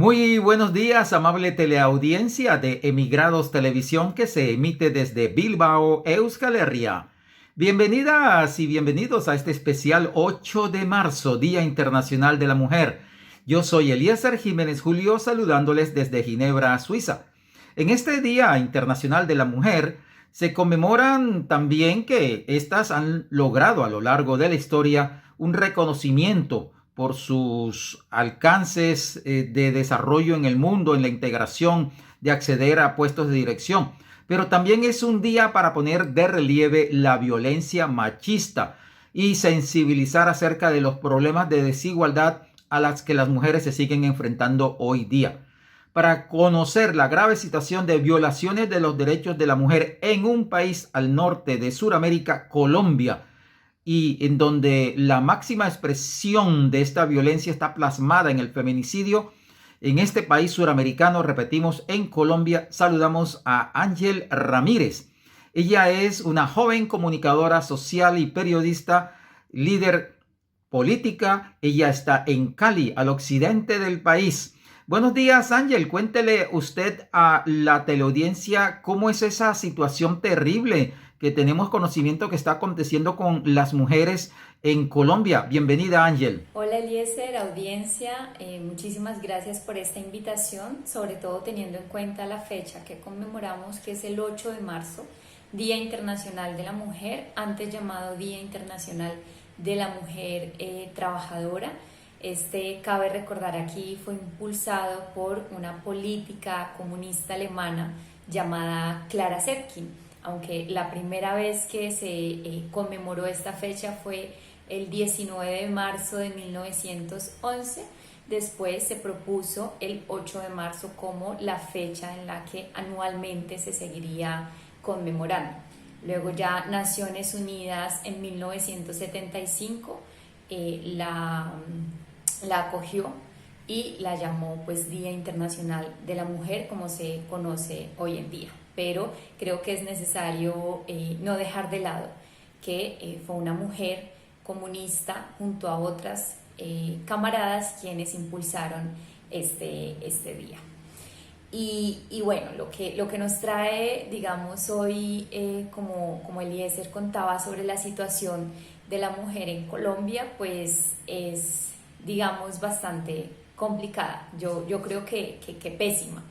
Muy buenos días, amable teleaudiencia de Emigrados Televisión que se emite desde Bilbao, Euskal Herria. Bienvenidas y bienvenidos a este especial 8 de marzo, Día Internacional de la Mujer. Yo soy Eliezer Jiménez Julio, saludándoles desde Ginebra, Suiza. En este Día Internacional de la Mujer se conmemoran también que éstas han logrado a lo largo de la historia un reconocimiento por sus alcances de desarrollo en el mundo, en la integración, de acceder a puestos de dirección. Pero también es un día para poner de relieve la violencia machista y sensibilizar acerca de los problemas de desigualdad a las que las mujeres se siguen enfrentando hoy día. Para conocer la grave situación de violaciones de los derechos de la mujer en un país al norte de Sudamérica, Colombia, y en donde la máxima expresión de esta violencia está plasmada en el feminicidio, en este país suramericano, repetimos, en Colombia, saludamos a Ángel Ramírez. Ella es una joven comunicadora social y periodista, líder política. Ella está en Cali, al occidente del país. Buenos días, Ángel. Cuéntele usted a la teleaudiencia cómo es esa situación terrible que tenemos conocimiento que está aconteciendo con las mujeres en Colombia. Bienvenida, Ángel. Hola Eliezer, audiencia, muchísimas gracias por esta invitación, sobre todo teniendo en cuenta la fecha que conmemoramos, que es el 8 de marzo, Día Internacional de la Mujer, antes llamado Día Internacional de la Mujer Trabajadora. Cabe recordar aquí, fue impulsado por una política comunista alemana llamada Clara Zetkin, aunque la primera vez que se conmemoró esta fecha fue el 19 de marzo de 1911. Después se propuso el 8 de marzo como la fecha en la que anualmente se seguiría conmemorando. Luego ya Naciones Unidas en 1975 la acogió y la llamó pues Día Internacional de la Mujer, como se conoce hoy en día. Pero creo que es necesario no dejar de lado que fue una mujer comunista junto a otras camaradas quienes impulsaron este día. Y bueno, lo que nos trae, digamos, hoy, como Eliezer contaba sobre la situación de la mujer en Colombia, pues es, digamos, bastante complicada. Yo creo que pésima.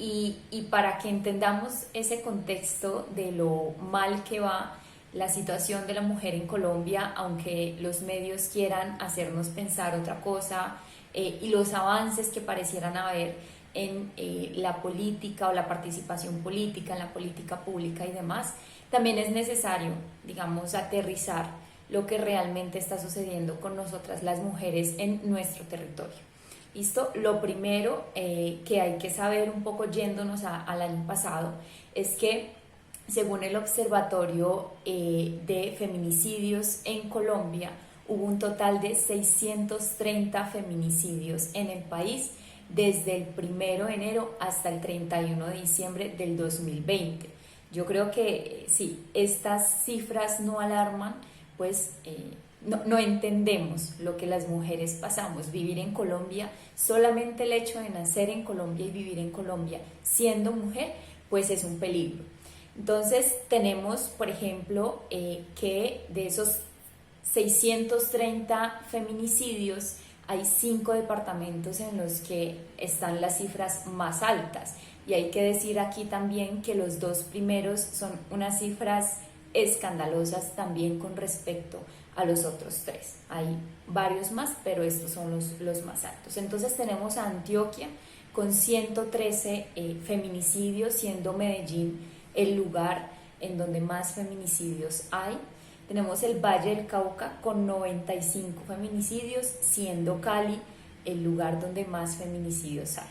Y para que entendamos ese contexto de lo mal que va la situación de la mujer en Colombia, aunque los medios quieran hacernos pensar otra cosa, y los avances que parecieran haber en la política o la participación política, en la política pública y demás, también es necesario, digamos, aterrizar lo que realmente está sucediendo con nosotras las mujeres en nuestro territorio. ¿Listo? Lo primero que hay que saber, un poco yéndonos al año pasado, es que según el Observatorio de Feminicidios en Colombia, hubo un total de 630 feminicidios en el país desde el 1 de enero hasta el 31 de diciembre del 2020. Yo creo que si estas cifras no alarman, pues no entendemos lo que las mujeres pasamos. Vivir en Colombia, solamente el hecho de nacer en Colombia y vivir en Colombia siendo mujer, pues es un peligro. Entonces tenemos, por ejemplo, que de esos 630 feminicidios hay 5 departamentos en los que están las cifras más altas. Y hay que decir aquí también que los 2 primeros son unas cifras escandalosas también con respecto a los otros 3. Hay varios más, pero estos son los más altos. Entonces tenemos a Antioquia con 113 feminicidios, siendo Medellín el lugar en donde más feminicidios hay. Tenemos el Valle del Cauca con 95 feminicidios, siendo Cali el lugar donde más feminicidios hay.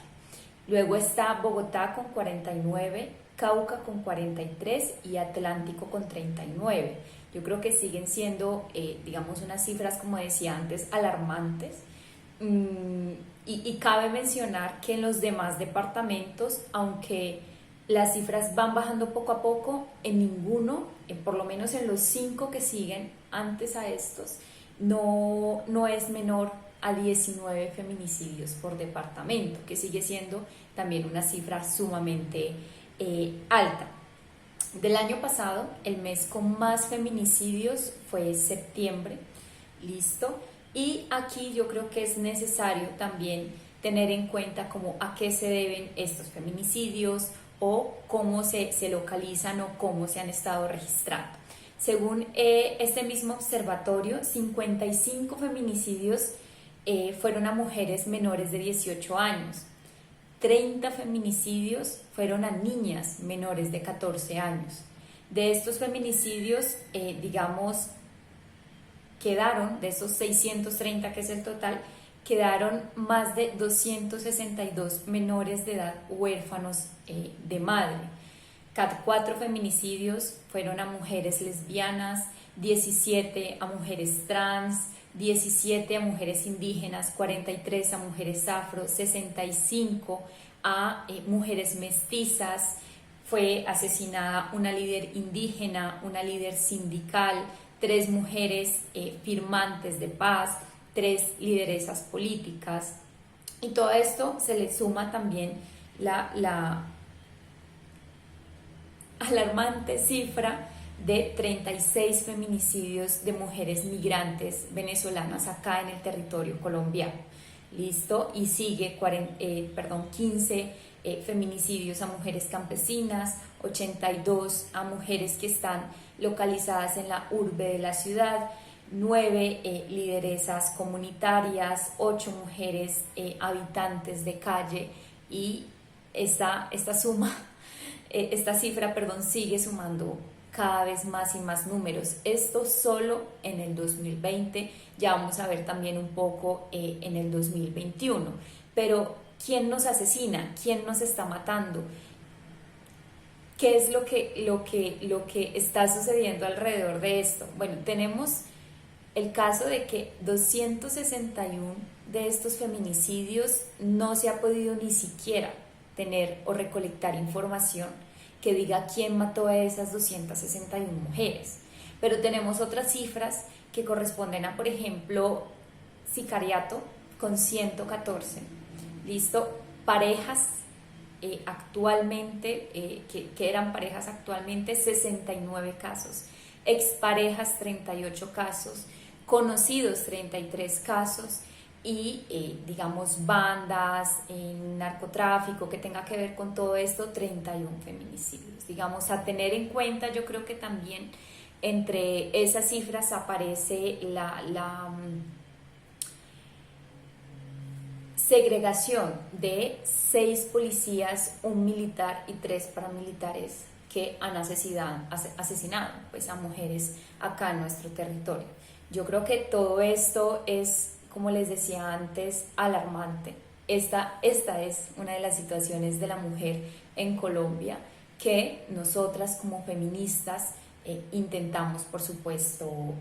Luego está Bogotá con 49, Cauca con 43 y Atlántico con 39. Yo creo que siguen siendo, digamos, unas cifras, como decía antes, alarmantes. Y cabe mencionar que en los demás departamentos, aunque las cifras van bajando poco a poco, en ninguno, por lo menos en los 5 que siguen antes a estos, no es menor a 19 feminicidios por departamento, que sigue siendo también una cifra sumamente alta. Del año pasado, el mes con más feminicidios fue septiembre, ¿listo? Y aquí yo creo que es necesario también tener en cuenta como a qué se deben estos feminicidios o cómo se localizan o cómo se han estado registrando. Según este mismo observatorio, 55 feminicidios fueron a mujeres menores de 18 años. 30 feminicidios fueron a niñas menores de 14 años. De estos feminicidios, quedaron, de esos 630 que es el total, quedaron más de 262 menores de edad huérfanos de madre. 4 feminicidios fueron a mujeres lesbianas, 17 a mujeres trans, 17 a mujeres indígenas, 43 a mujeres afro, 65 a mujeres mestizas. Fue asesinada una líder indígena, una líder sindical, 3 mujeres firmantes de paz, 3 lideresas políticas. Y todo esto se le suma también la alarmante cifra de 36 feminicidios de mujeres migrantes venezolanas acá en el territorio colombiano. ¿Listo? Y sigue 15 feminicidios a mujeres campesinas, 82 a mujeres que están localizadas en la urbe de la ciudad, 9 lideresas comunitarias, 8 mujeres habitantes de calle, y esta cifra sigue sumando cada vez más y más números. Esto solo en el 2020, ya vamos a ver también un poco en el 2021. Pero ¿quién nos asesina? ¿Quién nos está matando? ¿Qué es lo que está sucediendo alrededor de esto? Bueno, tenemos el caso de que 261 de estos feminicidios no se ha podido ni siquiera tener o recolectar información que diga quién mató a esas 261 mujeres. Pero tenemos otras cifras que corresponden a, por ejemplo, sicariato con 114, ¿listo? Parejas actualmente, que eran parejas actualmente, 69 casos, exparejas 38 casos, conocidos 33 casos, y bandas, narcotráfico que tenga que ver con todo esto, 31 feminicidios. A tener en cuenta, yo creo que también entre esas cifras aparece la segregación de 6 policías, 1 militar y 3 paramilitares que han asesinado pues, a mujeres acá en nuestro territorio. Yo creo que todo esto es, como les decía antes, alarmante. Esta es una de las situaciones de la mujer en Colombia que nosotras como feministas intentamos, por supuesto,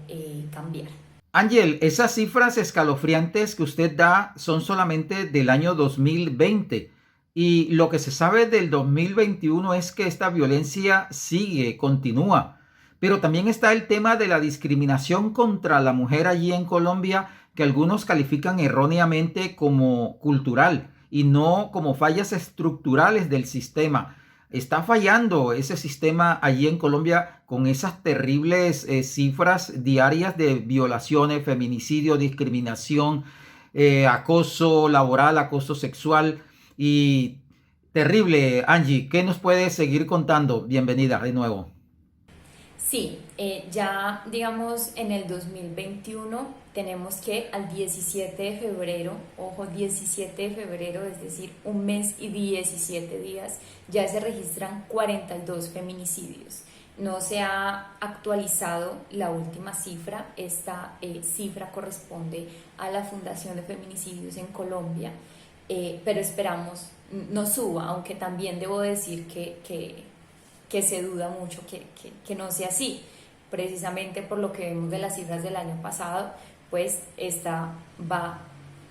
cambiar. Ángel, esas cifras escalofriantes que usted da son solamente del año 2020, y lo que se sabe del 2021 es que esta violencia continúa. Pero también está el tema de la discriminación contra la mujer allí en Colombia, que algunos califican erróneamente como cultural y no como fallas estructurales del sistema. Está fallando ese sistema allí en Colombia con esas terribles cifras diarias de violaciones, feminicidio, discriminación, acoso laboral, acoso sexual y terrible. Angie, ¿qué nos puedes seguir contando? Bienvenida de nuevo. Sí, ya en el 2021 tenemos que al 17 de febrero, ojo, 17 de febrero, es decir, 1 mes y 17 días, ya se registran 42 feminicidios. No se ha actualizado la última cifra. Esta cifra corresponde a la Fundación de Feminicidios en Colombia, pero esperamos no suba, aunque también debo decir que se duda mucho que no sea así, precisamente por lo que vemos de las cifras del año pasado, pues esta va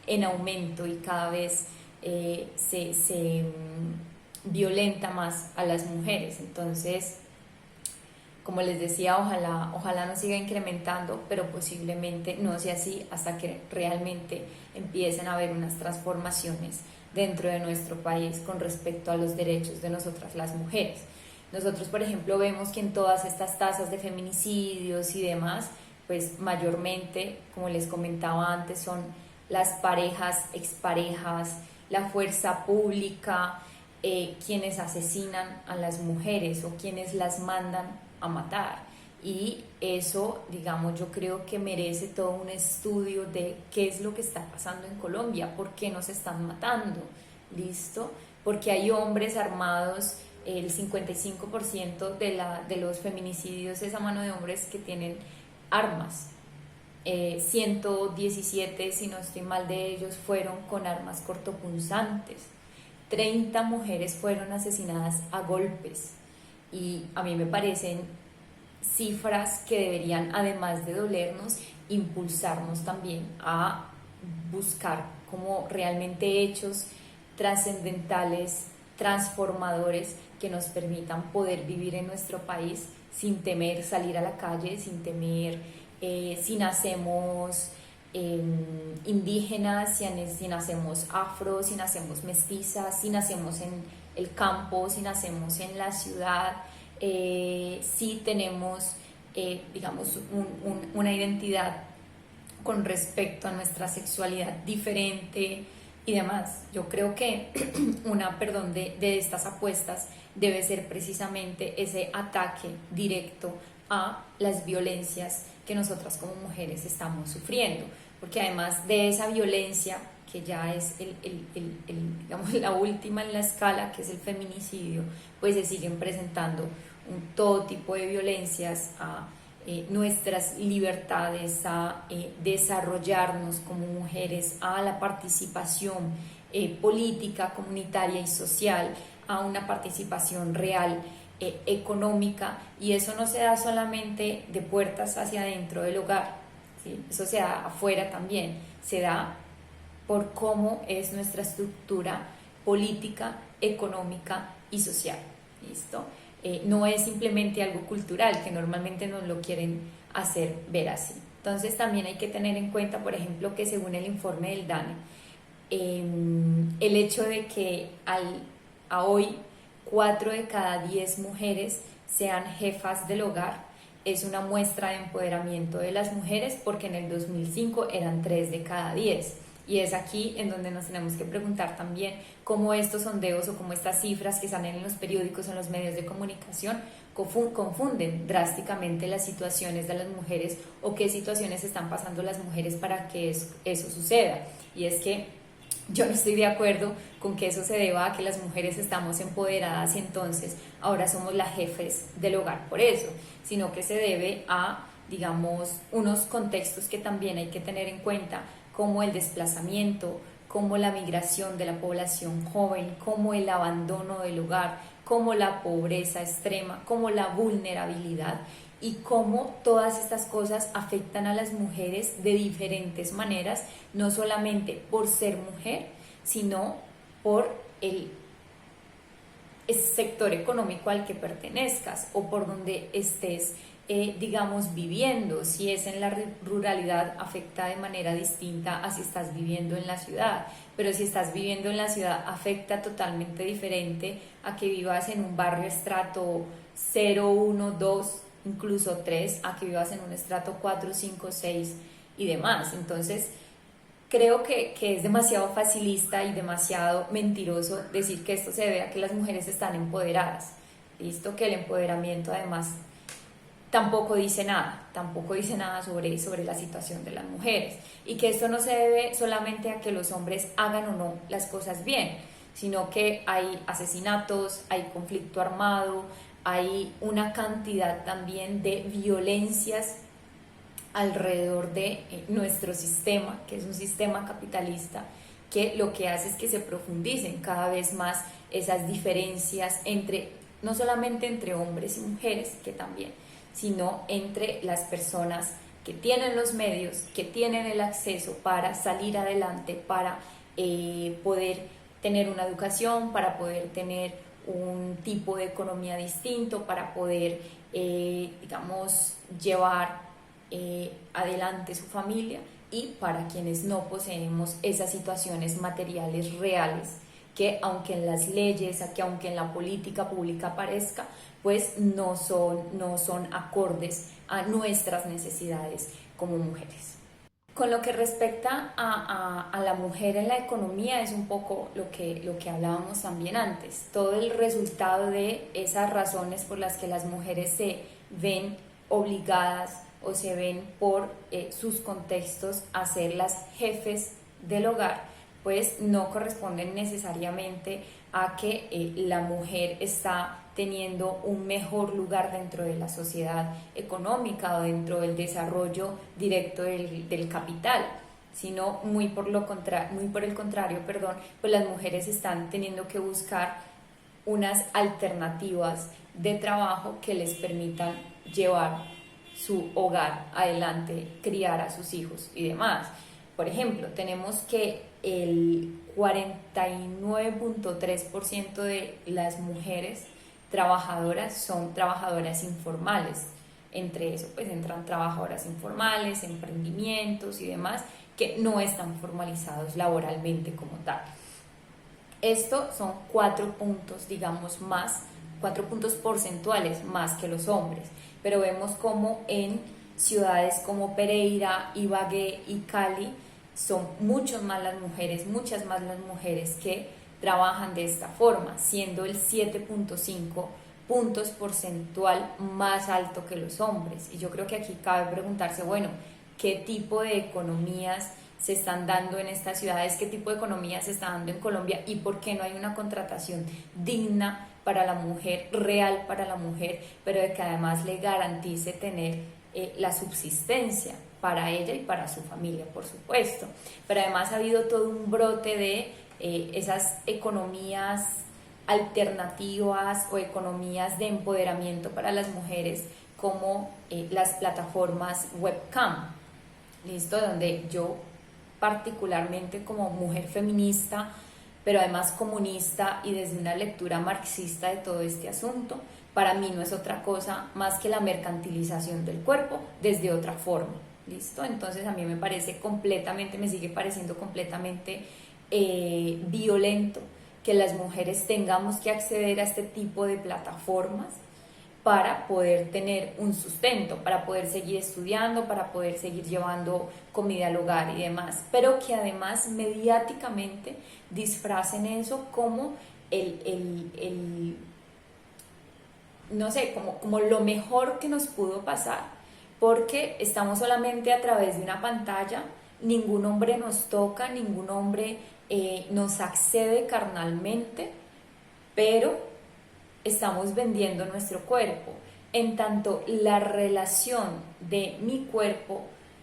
en aumento y cada vez se violenta más a las mujeres. Entonces, como les decía, ojalá no siga incrementando, pero posiblemente no sea así hasta que realmente empiecen a haber unas transformaciones dentro de nuestro país con respecto a los derechos de nosotras las mujeres. Nosotros, por ejemplo, vemos que en todas estas tasas de feminicidios y demás, pues mayormente, como les comentaba antes, son las parejas, exparejas, la fuerza pública, quienes asesinan a las mujeres o quienes las mandan a matar. Y eso, digamos, yo creo que merece todo un estudio de qué es lo que está pasando en Colombia, por qué nos están matando, ¿listo? Porque hay hombres armados, el 55% de los feminicidios es a mano de hombres que tienen armas. 117, si no estoy mal de ellos, fueron con armas cortopunzantes. 30 mujeres fueron asesinadas a golpes. Y a mí me parecen cifras que deberían, además de dolernos, impulsarnos también a buscar como realmente hechos trascendentales, transformadores, que nos permitan poder vivir en nuestro país sin temer salir a la calle, sin temer si nacemos indígenas, si nacemos afro, si nacemos mestizas, si nacemos en el campo, si nacemos en la ciudad, si tenemos, digamos, una identidad con respecto a nuestra sexualidad diferente y demás. Yo creo que de estas apuestas debe ser precisamente ese ataque directo a las violencias que nosotras como mujeres estamos sufriendo, porque además de esa violencia que ya es digamos, la última en la escala, que es el feminicidio, pues se siguen presentando todo tipo de violencias a nuestras libertades, a desarrollarnos como mujeres, a la participación política, comunitaria y social, a una participación real, económica, y eso no se da solamente de puertas hacia adentro del hogar, ¿sí? Eso se da afuera también, se da por cómo es nuestra estructura política, económica y social, ¿listo? No es simplemente algo cultural, que normalmente nos lo quieren hacer ver así. Entonces también hay que tener en cuenta, por ejemplo, que según el informe del DANE, el hecho de que a hoy 4 de cada 10 mujeres sean jefas del hogar es una muestra de empoderamiento de las mujeres, porque en el 2005 eran 3 de cada 10. Y es aquí en donde nos tenemos que preguntar también cómo estos sondeos o cómo estas cifras que salen en los periódicos, en los medios de comunicación, confunden drásticamente las situaciones de las mujeres, o qué situaciones están pasando las mujeres para que eso suceda. Y es que yo no estoy de acuerdo con que eso se deba a que las mujeres estamos empoderadas y entonces ahora somos las jefes del hogar por eso, sino que se debe a, digamos, unos contextos que también hay que tener en cuenta, como el desplazamiento, como la migración de la población joven, como el abandono del hogar, como la pobreza extrema, como la vulnerabilidad, y cómo todas estas cosas afectan a las mujeres de diferentes maneras, no solamente por ser mujer, sino por el sector económico al que pertenezcas o por donde estés, digamos, viviendo. Si es en la ruralidad, afecta de manera distinta a si estás viviendo en la ciudad, pero si estás viviendo en la ciudad, afecta totalmente diferente a que vivas en un barrio estrato 0, 1, 2, incluso 3, a que vivas en un estrato 4, 5, 6 y demás. Entonces creo que es demasiado facilista y demasiado mentiroso decir que esto se debe a que las mujeres están empoderadas. Listo, que el empoderamiento además tampoco dice nada sobre la situación de las mujeres, y que esto no se debe solamente a que los hombres hagan o no las cosas bien, sino que hay asesinatos, hay conflicto armado, hay una cantidad también de violencias alrededor de nuestro sistema, que es un sistema capitalista, que lo que hace es que se profundicen cada vez más esas diferencias no solamente entre hombres y mujeres, que también, sino entre las personas que tienen los medios, que tienen el acceso para salir adelante, para poder tener una educación, para poder tener un tipo de economía distinto, para poder, digamos, llevar adelante su familia, y para quienes no poseemos esas situaciones materiales reales que aunque en las leyes, que aunque en la política pública aparezca, pues no son acordes a nuestras necesidades como mujeres. Con lo que respecta a la mujer en la economía, es un poco lo que hablábamos también antes, todo el resultado de esas razones por las que las mujeres se ven obligadas o se ven por sus contextos a ser las jefes del hogar, pues no corresponden necesariamente a que la mujer está teniendo un mejor lugar dentro de la sociedad económica o dentro del desarrollo directo del capital, sino muy por el contrario, pues las mujeres están teniendo que buscar unas alternativas de trabajo que les permitan llevar su hogar adelante, criar a sus hijos y demás. Por ejemplo, tenemos que el 49.3% de las mujeres trabajadoras son trabajadoras informales. Entre eso pues entran trabajadoras informales, emprendimientos y demás que no están formalizados laboralmente como tal. Esto son 4 puntos, digamos, más, 4 puntos porcentuales más que los hombres, pero vemos como en ciudades como Pereira, Ibagué y Cali son muchas más las mujeres que trabajan de esta forma, siendo el 7.5 puntos porcentual más alto que los hombres. Y yo creo que aquí cabe preguntarse, bueno, ¿qué tipo de economías se están dando en estas ciudades? ¿Qué tipo de economía se está dando en Colombia? ¿Y por qué no hay una contratación digna para la mujer, real para la mujer, pero de que además le garantice tener la subsistencia para ella y para su familia, por supuesto? Pero además ha habido todo un brote de esas economías alternativas o economías de empoderamiento para las mujeres, como las plataformas webcam, ¿listo? Donde yo particularmente como mujer feminista, pero además comunista y desde una lectura marxista de todo este asunto, para mí no es otra cosa más que la mercantilización del cuerpo desde otra forma, ¿listo? Entonces a mí me sigue pareciendo completamente violento que las mujeres tengamos que acceder a este tipo de plataformas para poder tener un sustento, para poder seguir estudiando, para poder seguir llevando comida al hogar y demás, pero que además mediáticamente disfracen eso como no sé, como lo mejor que nos pudo pasar, porque estamos solamente a través de una pantalla, ningún hombre nos toca, ningún hombre nos accede carnalmente, pero estamos vendiendo nuestro cuerpo. En tanto la relación de mi cuerpo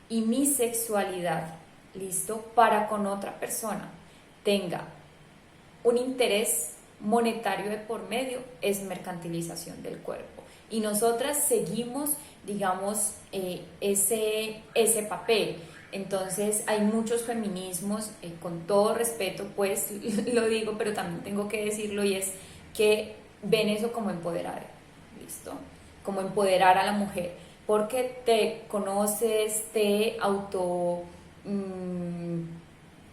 y mi sexualidad, ¿listo?, para con otra persona tenga un interés monetario de por medio, es mercantilización del cuerpo. Y nosotras seguimos, digamos, ese papel. Entonces hay muchos feminismos, con todo respeto pues lo digo, pero también tengo que decirlo, y es que ven eso como empoderar, ¿listo? Como empoderar a la mujer, porque te conoces, te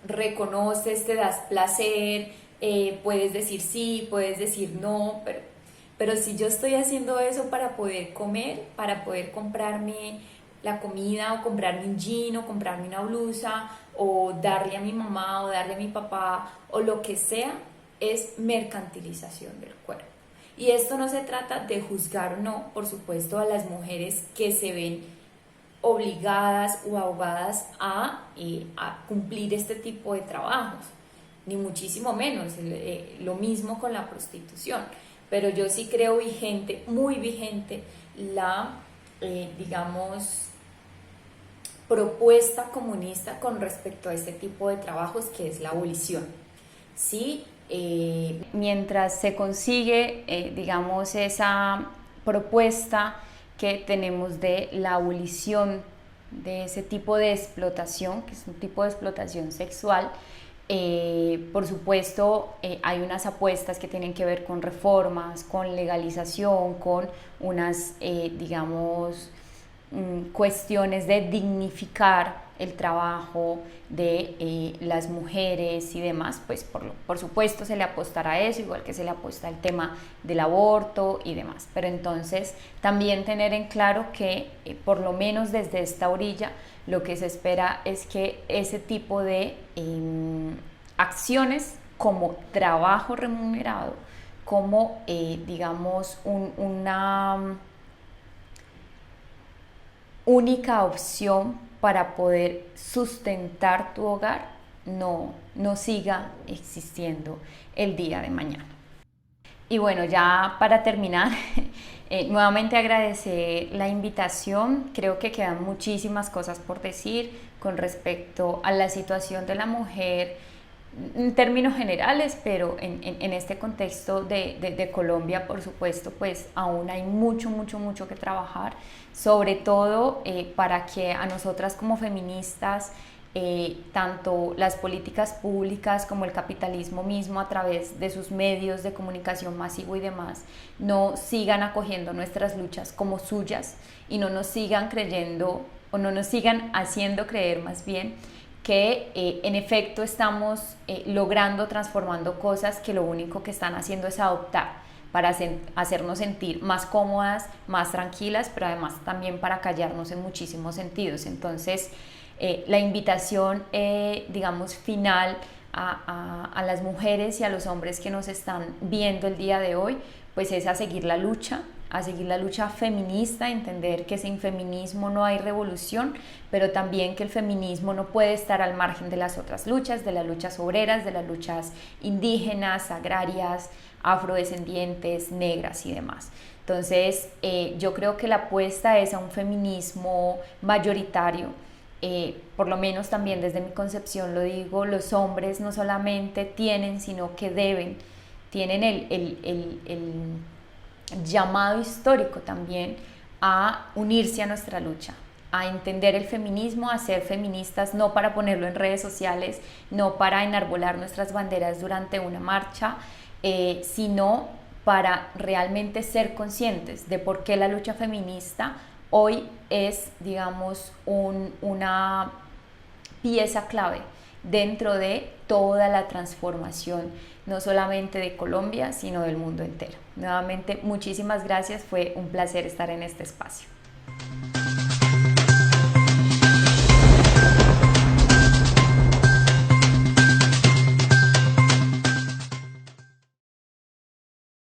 reconoces, te das placer, puedes decir sí, puedes decir no, pero si yo estoy haciendo eso para poder comer, para poder comprarme la comida, o comprarme un jean, o comprarme una blusa, o darle a mi mamá, o darle a mi papá, o lo que sea, es mercantilización del cuerpo. Y esto no se trata de juzgar o no, por supuesto, a las mujeres que se ven obligadas o ahogadas a cumplir este tipo de trabajos, ni muchísimo menos, lo mismo con la prostitución. Pero yo sí creo muy vigente, la, digamos, propuesta comunista con respecto a este tipo de trabajos, que es la abolición. Sí, mientras se consigue, digamos, esa propuesta que tenemos de la abolición de ese tipo de explotación, que es un tipo de explotación sexual, Por supuesto, hay unas apuestas que tienen que ver con reformas, con legalización, con unas, digamos, cuestiones de dignificar el trabajo de las mujeres y demás, pues por supuesto se le apostará a eso, igual que se le apuesta al tema del aborto y demás. Pero entonces también tener en claro que por lo menos desde esta orilla lo que se espera es que ese tipo de acciones como trabajo remunerado, como digamos una única opción para poder sustentar tu hogar, no siga existiendo el día de mañana. Y bueno, ya para terminar, nuevamente agradecer la invitación. Creo que quedan muchísimas cosas por decir con respecto a la situación de la mujer en términos generales, pero en este contexto de Colombia, por supuesto, pues aún hay mucho que trabajar, sobre todo para que a nosotras como feministas, tanto las políticas públicas como el capitalismo mismo a través de sus medios de comunicación masivo y demás, no sigan acogiendo nuestras luchas como suyas y no nos sigan creyendo o no nos sigan haciendo creer más bien que en efecto estamos logrando, transformando cosas que lo único que están haciendo es adoptar para hacernos sentir más cómodas, más tranquilas, pero además también para callarnos en muchísimos sentidos. Entonces, la invitación, digamos, final a las mujeres y a los hombres que nos están viendo el día de hoy, pues es a seguir la lucha feminista, entender que sin feminismo no hay revolución, pero también que el feminismo no puede estar al margen de las otras luchas, de las luchas obreras, de las luchas indígenas, agrarias, afrodescendientes, negras y demás. Entonces, yo creo que la apuesta es a un feminismo mayoritario. Por lo menos también desde mi concepción lo digo, los hombres no solamente tienen, sino que tienen el llamado histórico también a unirse a nuestra lucha, a entender el feminismo, a ser feministas, no para ponerlo en redes sociales, no para enarbolar nuestras banderas durante una marcha, sino para realmente ser conscientes de por qué la lucha feminista hoy es, digamos, una pieza clave dentro de toda la transformación, no solamente de Colombia, sino del mundo entero. Nuevamente, muchísimas gracias, fue un placer estar en este espacio.